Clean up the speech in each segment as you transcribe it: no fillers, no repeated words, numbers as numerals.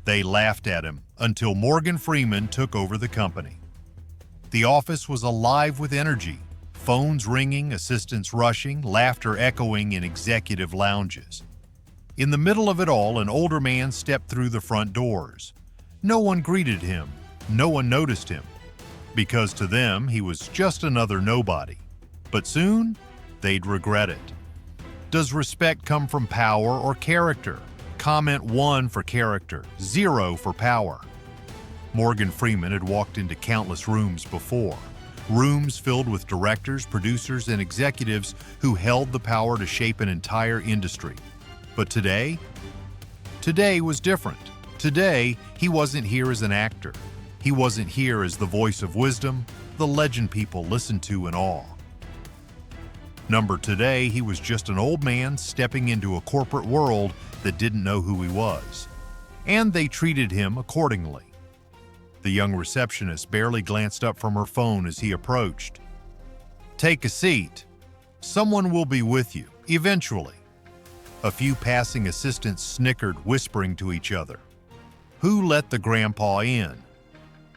They laughed at him until Morgan Freeman took over the company. The office was alive with energy, phones ringing, assistants rushing, laughter echoing in executive lounges. In the middle of it all, an older man stepped through the front doors. No one greeted him, no one noticed him, because to them he was just another nobody. But soon, they'd regret it. Does respect come from power or character? Comment 1 for character, 0 for power. Morgan Freeman had walked into countless rooms before. Rooms filled with directors, producers, and executives who held the power to shape an entire industry. But today was different. Today, he wasn't here as an actor. He wasn't here as the voice of wisdom, the legend people listened to in awe. Today, he was just an old man stepping into a corporate world that didn't know who he was. And they treated him accordingly. The young receptionist barely glanced up from her phone as he approached. "Take a seat. Someone will be with you, eventually." A few passing assistants snickered, whispering to each other. Who let the grandpa in?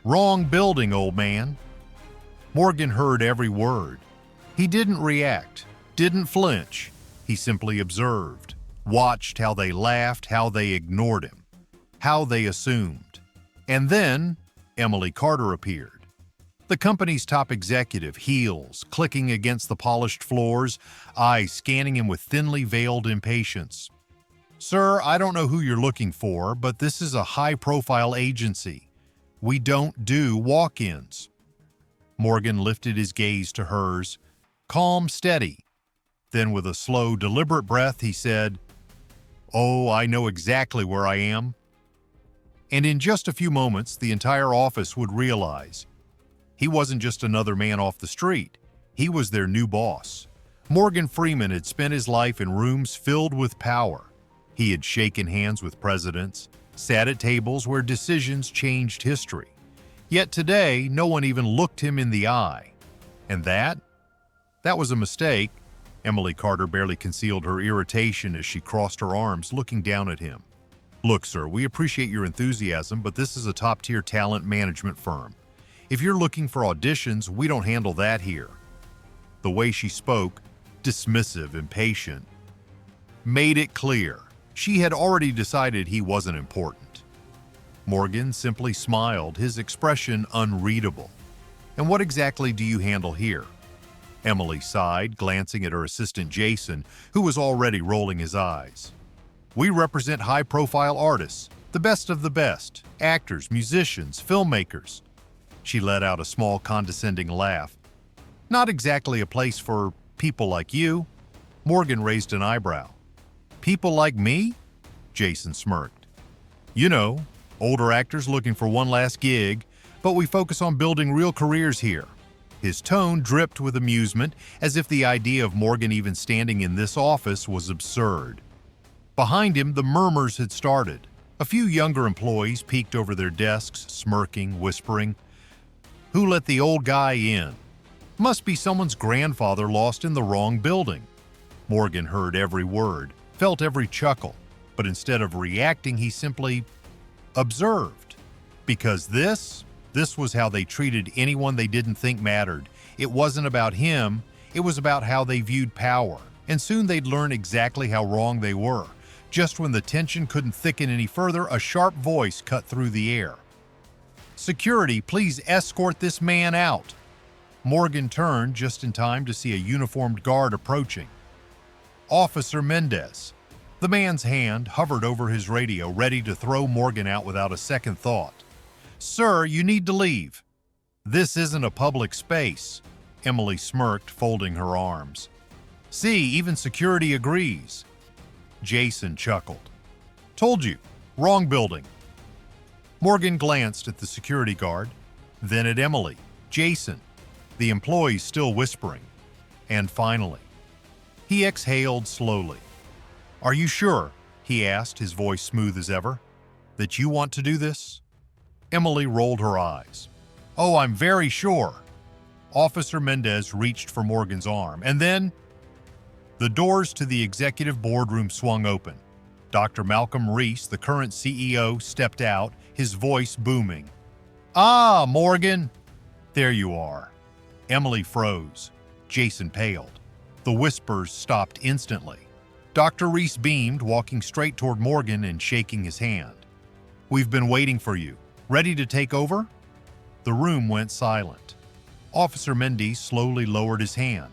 "Wrong building, old man." Morgan heard every word. He didn't react, didn't flinch. He simply observed, watched how they laughed, how they ignored him, how they assumed. And then Emily Carter appeared. The company's top executive, heels clicking against the polished floors, eyes scanning him with thinly veiled impatience. "Sir, I don't know who you're looking for, but this is a high-profile agency. We don't do walk-ins." Morgan lifted his gaze to hers, calm, steady. Then with a slow, deliberate breath, he said, "Oh, I know exactly where I am." And in just a few moments, the entire office would realize he wasn't just another man off the street. He was their new boss. Morgan Freeman had spent his life in rooms filled with power. He had shaken hands with presidents, sat at tables where decisions changed history. Yet today, no one even looked him in the eye. And that was a mistake. Emily Carter barely concealed her irritation as she crossed her arms, looking down at him. "Look, sir, we appreciate your enthusiasm, but this is a top-tier talent management firm. If you're looking for auditions, we don't handle that here." The way she spoke, dismissive, impatient, made it clear she had already decided he wasn't important. Morgan simply smiled, his expression unreadable. "And what exactly do you handle here?" Emily sighed, glancing at her assistant Jason, who was already rolling his eyes. "We represent high-profile artists, the best of the best, actors, musicians, filmmakers." She let out a small, condescending laugh. "Not exactly a place for people like you." Morgan raised an eyebrow. "People like me?" Jason smirked. "You know, older actors looking for one last gig, but we focus on building real careers here." His tone dripped with amusement, as if the idea of Morgan even standing in this office was absurd. Behind him, the murmurs had started. A few younger employees peeked over their desks, smirking, whispering, "Who let the old guy in? Must be someone's grandfather lost in the wrong building." Morgan heard every word, felt every chuckle, but instead of reacting, he simply observed. Because this was how they treated anyone they didn't think mattered. It wasn't about him, it was about how they viewed power. And soon they'd learn exactly how wrong they were. Just when the tension couldn't thicken any further, a sharp voice cut through the air. "Security, please escort this man out." Morgan turned just in time to see a uniformed guard approaching. "Officer Mendez." The man's hand hovered over his radio, ready to throw Morgan out without a second thought. "Sir, you need to leave." "This isn't a public space." Emily smirked, folding her arms. "See, even security agrees." Jason chuckled. "Told you, wrong building." Morgan glanced at the security guard, then at Emily, Jason, the employees still whispering, and finally, he exhaled slowly. "Are you sure," he asked, his voice smooth as ever, "that you want to do this?" Emily rolled her eyes. "Oh, I'm very sure." Officer Mendez reached for Morgan's arm, and then the doors to the executive boardroom swung open. Dr. Malcolm Reese, the current CEO, stepped out, his voice booming. "Ah, Morgan! There you are." Emily froze. Jason paled. The whispers stopped instantly. Dr. Reese beamed, walking straight toward Morgan and shaking his hand. "We've been waiting for you. Ready to take over?" The room went silent. Officer Mendes slowly lowered his hand.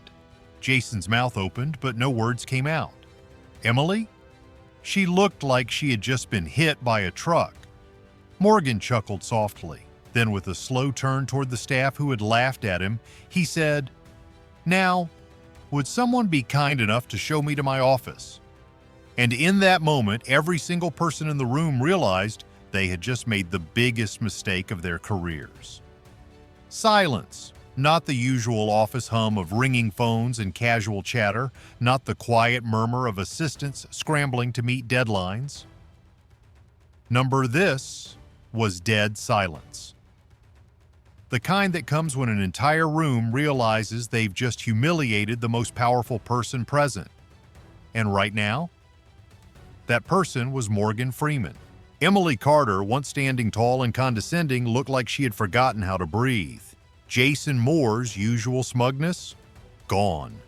Jason's mouth opened, but no words came out. Emily? She looked like she had just been hit by a truck. Morgan chuckled softly. Then, with a slow turn toward the staff who had laughed at him, he said, "Now, would someone be kind enough to show me to my office?" And in that moment, every single person in the room realized they had just made the biggest mistake of their careers. Silence. Not the usual office hum of ringing phones and casual chatter, not the quiet murmur of assistants scrambling to meet deadlines. This was dead silence. The kind that comes when an entire room realizes they've just humiliated the most powerful person present. And right now, that person was Morgan Freeman. Emily Carter, once standing tall and condescending, looked like she had forgotten how to breathe. Jason Moore's usual smugness? Gone.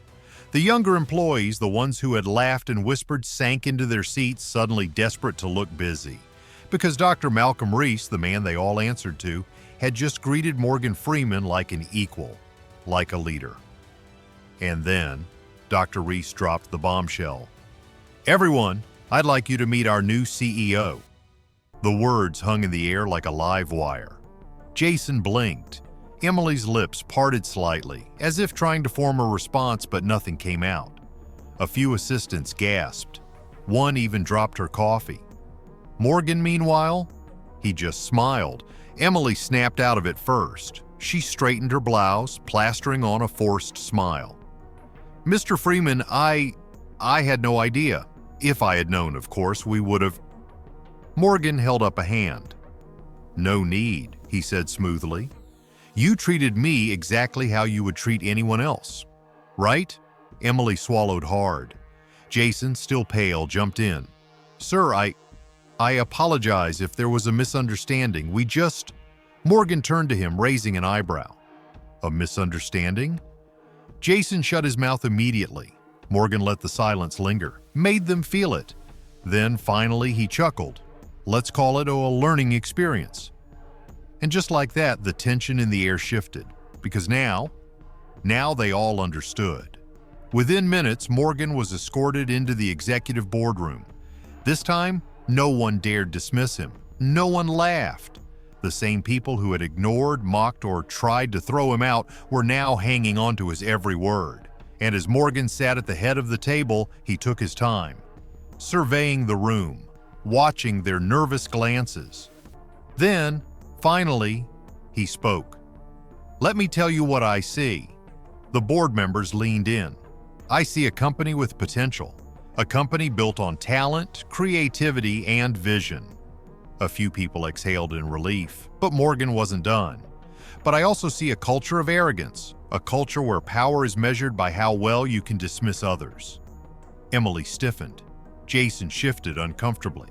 The younger employees, the ones who had laughed and whispered, sank into their seats, suddenly desperate to look busy. Because Dr. Malcolm Reese, the man they all answered to, had just greeted Morgan Freeman like an equal, like a leader. And then, Dr. Reese dropped the bombshell. "Everyone, I'd like you to meet our new CEO." The words hung in the air like a live wire. Jason blinked. Emily's lips parted slightly, as if trying to form a response, but nothing came out. A few assistants gasped. One even dropped her coffee. Morgan, meanwhile, he just smiled. Emily snapped out of it first. She straightened her blouse, plastering on a forced smile. "Mr. Freeman, I had no idea. If I had known, of course, we would have..." Morgan held up a hand. "No need," he said smoothly. "You treated me exactly how you would treat anyone else, right?" Emily swallowed hard. Jason, still pale, jumped in. "Sir, I apologize if there was a misunderstanding. We just..." Morgan turned to him, raising an eyebrow. "A misunderstanding?" Jason shut his mouth immediately. Morgan let the silence linger, made them feel it. Then, finally, he chuckled. "Let's call it a learning experience." And just like that, the tension in the air shifted, because now they all understood. Within minutes, Morgan was escorted into the executive boardroom. This time, no one dared dismiss him. No one laughed. The same people who had ignored, mocked, or tried to throw him out were now hanging on to his every word. And as Morgan sat at the head of the table, he took his time, surveying the room, watching their nervous glances. Then, finally, he spoke. "Let me tell you what I see." The board members leaned in. "I see a company with potential, a company built on talent, creativity, and vision." A few people exhaled in relief, but Morgan wasn't done. "But I also see a culture of arrogance, a culture where power is measured by how well you can dismiss others." Emily stiffened. Jason shifted uncomfortably.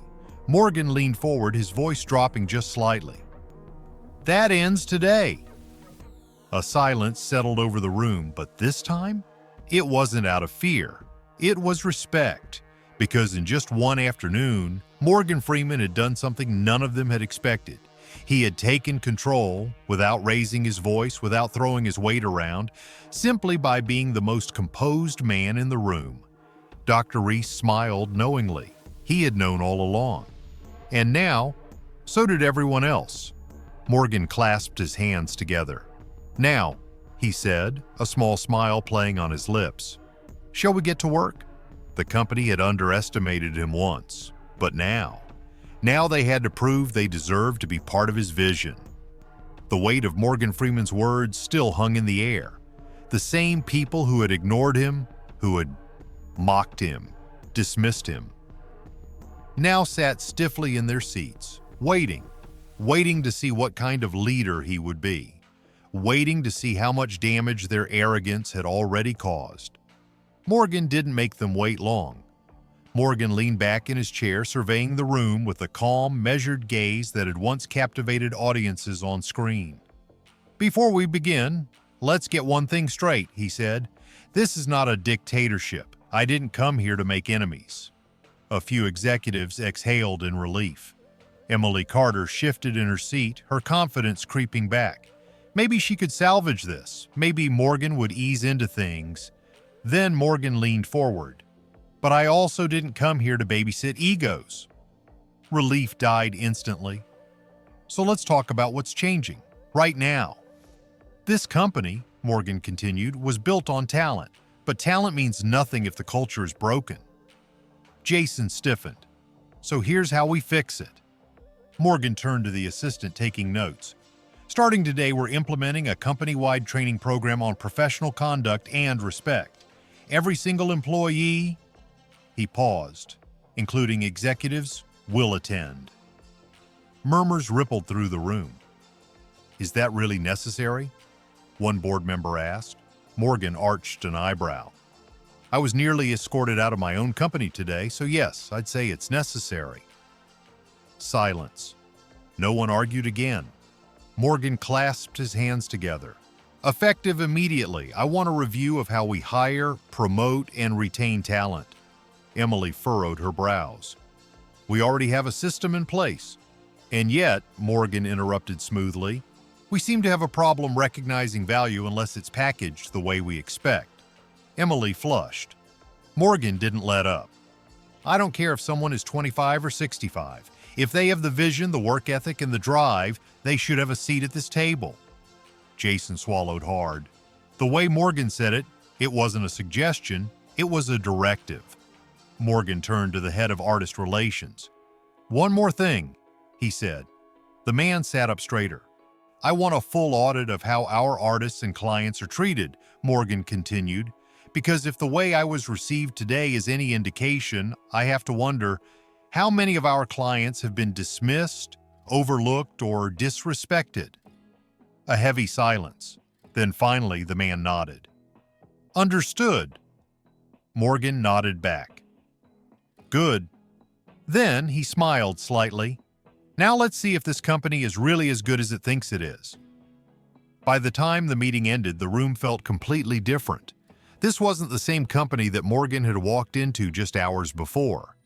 Morgan leaned forward, his voice dropping just slightly. "That ends today." A silence settled over the room, but this time, it wasn't out of fear. It was respect, because in just one afternoon, Morgan Freeman had done something none of them had expected. He had taken control without raising his voice, without throwing his weight around, simply by being the most composed man in the room. Dr. Reese smiled knowingly. He had known all along. And now, so did everyone else. Morgan clasped his hands together. "Now," he said, a small smile playing on his lips, "shall we get to work?" The company had underestimated him once, but now they had to prove they deserved to be part of his vision. The weight of Morgan Freeman's words still hung in the air. The same people who had ignored him, who had mocked him, dismissed him, now sat stiffly in their seats, waiting to see what kind of leader he would be, waiting to see how much damage their arrogance had already caused. Morgan didn't make them wait long. Morgan leaned back in his chair, surveying the room with the calm, measured gaze that had once captivated audiences on screen. "Before we begin, let's get one thing straight," he said. "This is not a dictatorship. I didn't come here to make enemies." A few executives exhaled in relief. Emily Carter shifted in her seat, her confidence creeping back. Maybe she could salvage this. Maybe Morgan would ease into things. Then Morgan leaned forward. "But I also didn't come here to babysit egos." Relief died instantly. "So let's talk about what's changing, right now." "This company," Morgan continued, "was built on talent, but talent means nothing if the culture is broken." Jason stiffened. "So here's how we fix it." Morgan turned to the assistant taking notes. "Starting today, we're implementing a company-wide training program on professional conduct and respect. Every single employee," he paused, "including executives, will attend." Murmurs rippled through the room. "Is that really necessary?" one board member asked. Morgan arched an eyebrow. "I was nearly escorted out of my own company today, so yes, I'd say it's necessary." Silence. No one argued again. Morgan clasped his hands together. "Effective immediately. I want a review of how we hire, promote, and retain talent." Emily furrowed her brows. "We already have a system in place." "And yet," Morgan interrupted smoothly, "we seem to have a problem recognizing value unless it's packaged the way we expect." Emily flushed. Morgan didn't let up. "I don't care if someone is 25 or 65. If they have the vision, the work ethic, and the drive, they should have a seat at this table." Jason swallowed hard. The way Morgan said it, it wasn't a suggestion, it was a directive. Morgan turned to the head of artist relations. "One more thing," he said. The man sat up straighter. "I want a full audit of how our artists and clients are treated," Morgan continued, "because if the way I was received today is any indication, I have to wonder, how many of our clients have been dismissed, overlooked, or disrespected?" A heavy silence. Then finally the man nodded. "Understood." Morgan nodded back. "Good." Then he smiled slightly. "Now let's see if this company is really as good as it thinks it is." By the time the meeting ended, the room felt completely different. This wasn't the same company that Morgan had walked into just hours before.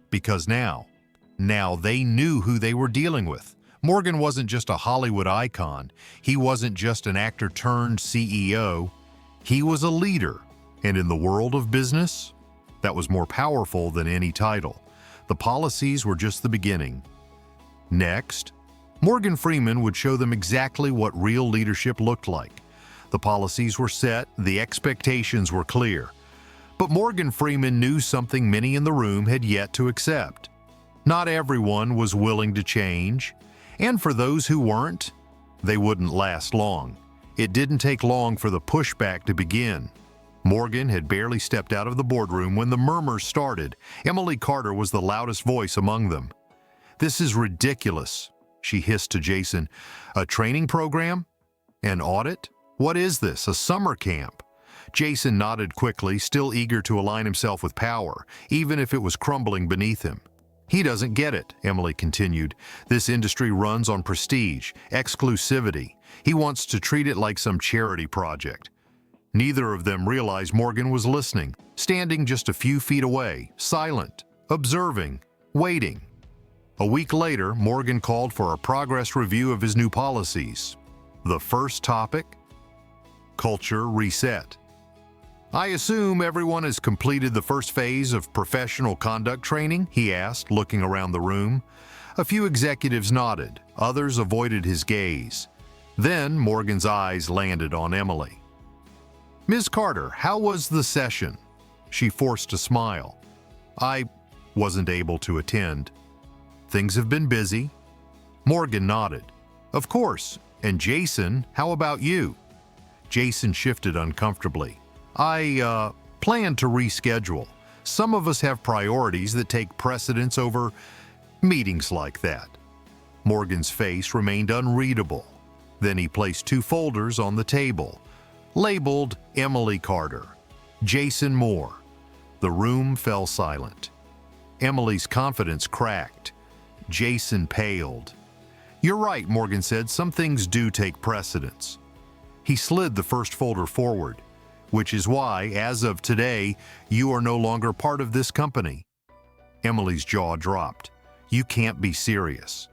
Because now they knew who they were dealing with. Morgan wasn't just a Hollywood icon. He wasn't just an actor turned CEO. He was a leader. And in the world of business, that was more powerful than any title. The policies were just the beginning. Next, Morgan Freeman would show them exactly what real leadership looked like. The policies were set, the expectations were clear. But Morgan Freeman knew something many in the room had yet to accept. Not everyone was willing to change, and for those who weren't, they wouldn't last long. It didn't take long for the pushback to begin. Morgan had barely stepped out of the boardroom when the murmurs started. Emily Carter was the loudest voice among them. "This is ridiculous," she hissed to Jason. "A training program? An audit? What is this, a summer camp?" Jason nodded quickly, still eager to align himself with power, even if it was crumbling beneath him. "He doesn't get it," Emily continued. "This industry runs on prestige, exclusivity. He wants to treat it like some charity project." Neither of them realized Morgan was listening, standing just a few feet away, silent, observing, waiting. A week later, Morgan called for a progress review of his new policies. The first topic? Culture reset. "I assume everyone has completed the first phase of professional conduct training?" he asked, looking around the room. A few executives nodded, others avoided his gaze. Then Morgan's eyes landed on Emily. "Ms. Carter, how was the session?" She forced a smile. "I wasn't able to attend." "Things have been busy." Morgan nodded. "Of course. And Jason, how about you?" Jason shifted uncomfortably. I plan to reschedule. Some of us have priorities that take precedence over meetings like that." Morgan's face remained unreadable. Then he placed two folders on the table, labeled Emily Carter, Jason Moore. The room fell silent. Emily's confidence cracked. Jason paled. "You're right," Morgan said. "Some things do take precedence." He slid the first folder forward. "Which is why, as of today, you are no longer part of this company." Emily's jaw dropped. "You can't be serious."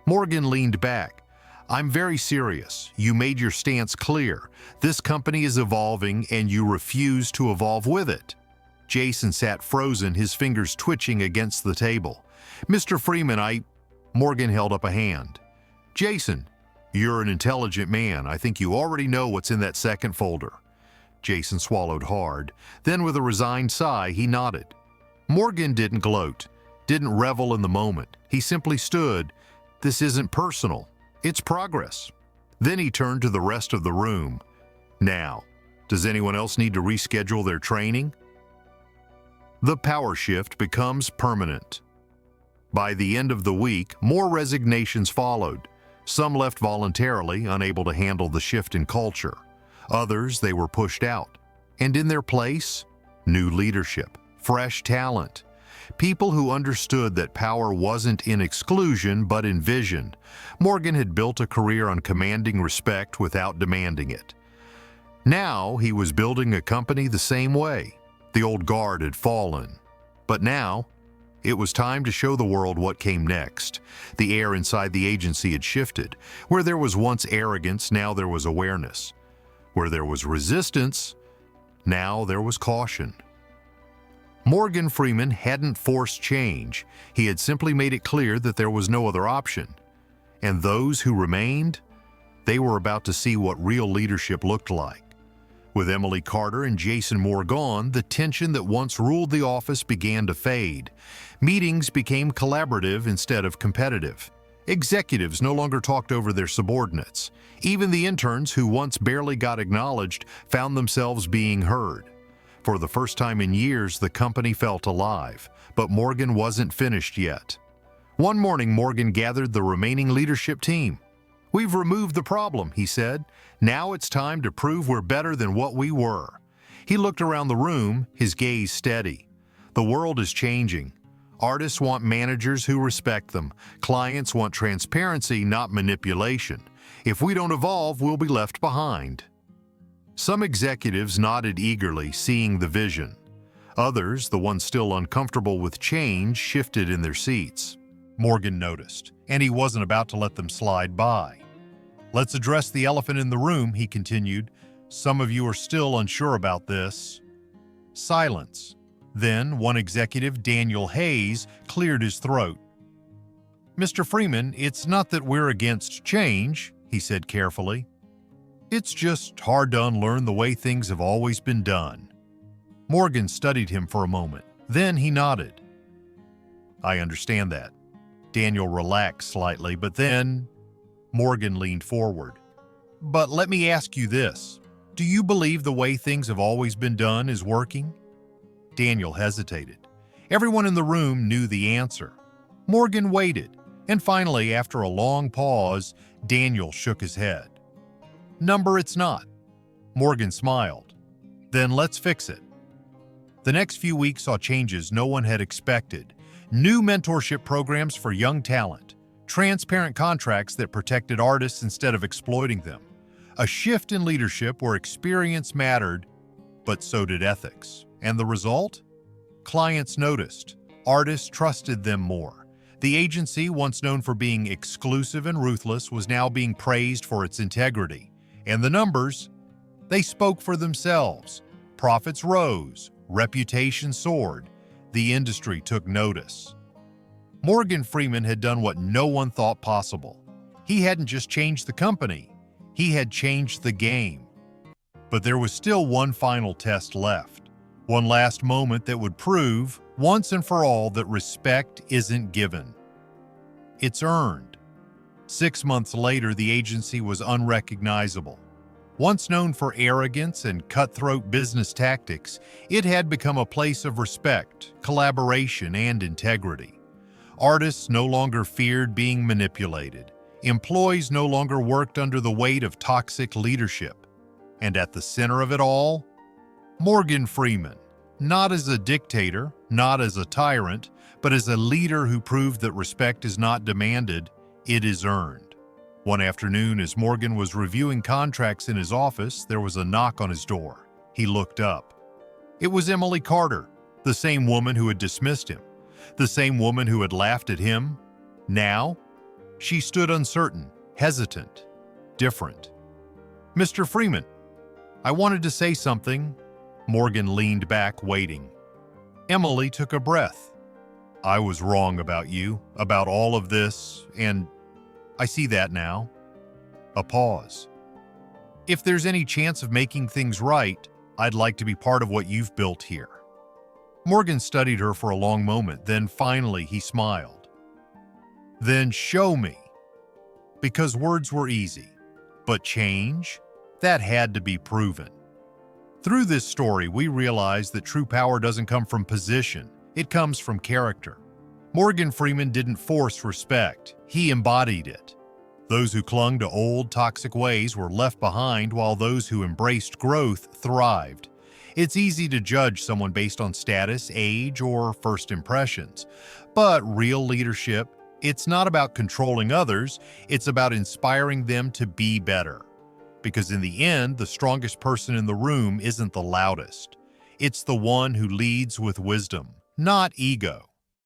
Morgan leaned back. "I'm very serious. You made your stance clear. This company is evolving and you refuse to evolve with it." Jason sat frozen, his fingers twitching against the table. "Mr. Freeman, Morgan held up a hand. "Jason, you're an intelligent man. I think you already know what's in that second folder." Jason swallowed hard. Then with a resigned sigh, he nodded. Morgan didn't gloat, didn't revel in the moment. He simply stood. "This isn't personal. It's progress." Then he turned to the rest of the room. "Now, does anyone else need to reschedule their training?" The power shift becomes permanent. By the end of the week, more resignations followed. Some left voluntarily, unable to handle the shift in culture. Others, they were pushed out. And in their place, new leadership, fresh talent. People who understood that power wasn't in exclusion, but in vision. Morgan had built a career on commanding respect without demanding it. Now he was building a company the same way. The old guard had fallen. But now, it was time to show the world what came next. The air inside the agency had shifted. Where there was once arrogance, now there was awareness. Where there was resistance, now there was caution. Morgan Freeman hadn't forced change. He had simply made it clear that there was no other option. And those who remained, they were about to see what real leadership looked like. With Emily Carter and Jason Moore gone, the tension that once ruled the office began to fade. Meetings became collaborative instead of competitive. Executives no longer talked over their subordinates. Even the interns who once barely got acknowledged found themselves being heard. For the first time in years, the company felt alive, but Morgan wasn't finished yet. One morning, Morgan gathered the remaining leadership team. "We've removed the problem," he said. "Now it's time to prove we're better than what we were." He looked around the room, his gaze steady. The world is changing. Artists want managers who respect them. Clients want transparency, not manipulation. If we don't evolve, we'll be left behind. Some executives nodded eagerly, seeing the vision. Others, the ones still uncomfortable with change, shifted in their seats. Morgan noticed, and he wasn't about to let them slide by. "Let's address the elephant in the room," he continued. "Some of you are still unsure about this." Silence. Then one executive, Daniel Hayes, cleared his throat. "Mr. Freeman, it's not that we're against change," he said carefully. "It's just hard to unlearn the way things have always been done." Morgan studied him for a moment. Then he nodded. "I understand that." Daniel relaxed slightly, but then Morgan leaned forward. "But let me ask you this. Do you believe the way things have always been done is working?" Daniel hesitated. Everyone in the room knew the answer. Morgan waited, and finally, after a long pause, Daniel shook his head. "Number, it's not." Morgan smiled. "Then let's fix it." The next few weeks saw changes no one had expected. New mentorship programs for young talent, transparent contracts that protected artists instead of exploiting them, a shift in leadership where experience mattered, but so did ethics. And the result? Clients noticed. Artists trusted them more. The agency, once known for being exclusive and ruthless, was now being praised for its integrity. And the numbers? They spoke for themselves. Profits rose, reputation soared. The industry took notice. Morgan Freeman had done what no one thought possible. He hadn't just changed the company, he had changed the game. But there was still one final test left. One last moment that would prove, once and for all, that respect isn't given. It's earned. 6 months later, the agency was unrecognizable. Once known for arrogance and cutthroat business tactics, it had become a place of respect, collaboration, and integrity. Artists no longer feared being manipulated. Employees no longer worked under the weight of toxic leadership. And at the center of it all, Morgan Freeman, not as a dictator, not as a tyrant, but as a leader who proved that respect is not demanded, it is earned. One afternoon, as Morgan was reviewing contracts in his office, there was a knock on his door. He looked up. It was Emily Carter, the same woman who had dismissed him, the same woman who had laughed at him. Now, she stood uncertain, hesitant, different. "Mr. Freeman, I wanted to say something." Morgan leaned back, waiting. Emily took a breath. "I was wrong about you, about all of this, and I see that now." A pause. "If there's any chance of making things right, I'd like to be part of what you've built here." Morgan studied her for a long moment, then finally he smiled. "Then show me." Because words were easy, but change? That had to be proven. Through this story, we realize that true power doesn't come from position, it comes from character. Morgan Freeman didn't force respect, he embodied it. Those who clung to old, toxic ways were left behind, while those who embraced growth thrived. It's easy to judge someone based on status, age, or first impressions. But real leadership, it's not about controlling others, it's about inspiring them to be better. Because in the end, the strongest person in the room isn't the loudest. It's the one who leads with wisdom, not ego.